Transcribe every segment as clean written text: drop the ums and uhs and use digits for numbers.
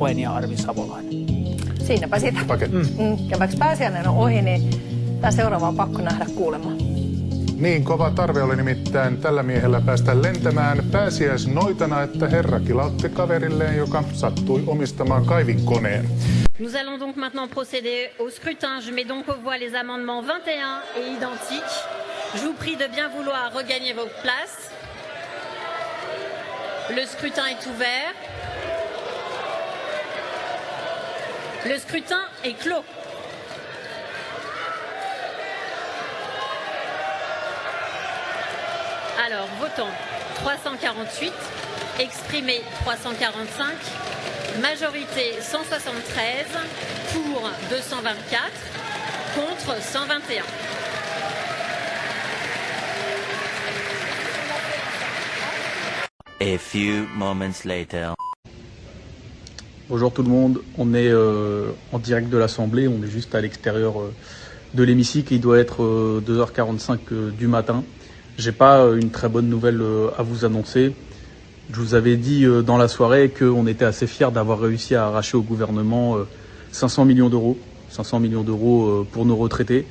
Loven ja Arvi Savolainen. Siinäpä sitä. Ja vaikka pääsiäinen on ohi, niin tämä seuraava on pakko nähdä kuulemaan. Niin kova tarve oli nimittäin tällä miehellä päästä lentämään pääsiäisnoitana, että herra kilautti kaverilleen, joka sattui omistamaan kaivinkoneen. Nous allons donc maintenant procéder au scrutin. Je mets donc aux voix les amendements 21 et identiques. Je vous prie de bien vouloir regagner vos places. Le scrutin est ouvert. Le scrutin est clos. Alors, votants 348, exprimés 345, majorité 173, pour 224, contre 121. A few moments later. Bonjour tout le monde, on est en direct de l'Assemblée, on est juste à l'extérieur de l'hémicycle, il doit être 2h45 du matin. J'ai pas une très bonne nouvelle à vous annoncer. Je vous avais dit dans la soirée qu'on était assez fiers d'avoir réussi à arracher au gouvernement 500 millions d'euros. 500 millions d'euros pour nos retraités,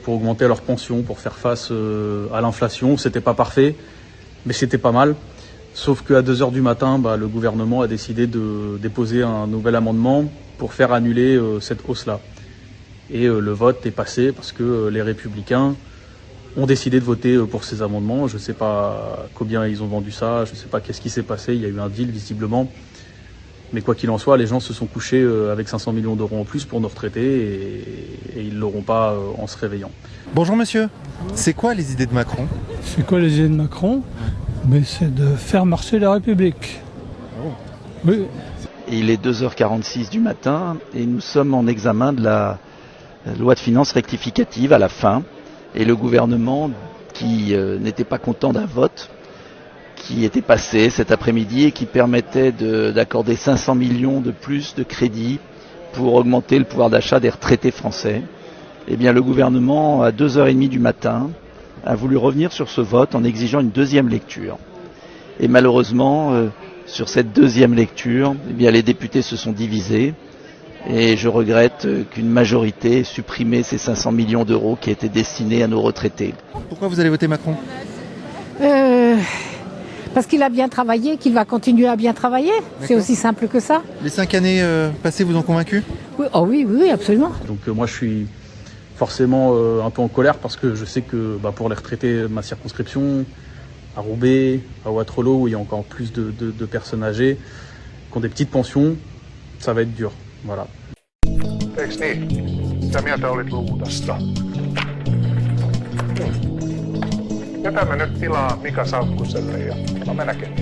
pour augmenter leurs pensions, pour faire face à l'inflation. C'était pas parfait, mais c'était pas mal. Sauf qu'à 2h du matin, le gouvernement a décidé de déposer un nouvel amendement pour faire annuler cette hausse-là. Et le vote est passé parce que les Républicains ont décidé de voter pour ces amendements. Je ne sais pas combien ils ont vendu ça, je ne sais pas qu'est-ce qui s'est passé, il y a eu un deal visiblement. Mais quoi qu'il en soit, les gens se sont couchés avec 500 millions d'euros en plus pour nos retraités et ils ne l'auront pas en se réveillant. Bonjour monsieur, c'est quoi les idées de Macron? C'est quoi les idées de Macron? Mais c'est de faire marcher la République. Oh. Oui. Il est 2h46 du matin et nous sommes en examen de la loi de finances rectificative à la fin. Et le gouvernement, qui n'était pas content d'un vote, qui était passé cet après-midi et qui permettait d'accorder 500 millions de plus de crédits pour augmenter le pouvoir d'achat des retraités français, eh bien le gouvernement, à 2h30 du matin, a voulu revenir sur ce vote en exigeant une deuxième lecture. Et malheureusement, sur cette deuxième lecture, eh bien les députés se sont divisés. Et je regrette qu'une majorité ait supprimé ces 500 millions d'euros qui étaient destinés à nos retraités. Pourquoi vous allez voter Macron? Parce qu'il a bien travaillé, qu'il va continuer à bien travailler. C'est aussi simple que ça. Les 5 années passées vous ont convaincu? Oui, oh oui, absolument. Donc moi je suis forcément un peu en colère parce que je sais que pour les retraités de ma circonscription, à Roubaix, à Waterloo, où il y a encore plus de personnes âgées qui ont des petites pensions, ça va être dur. Voilà. Eiks niin? Mitä mieltä olit luutasta? Jätämme nyt tilaa Mika Salkkuselle ja me näkemme.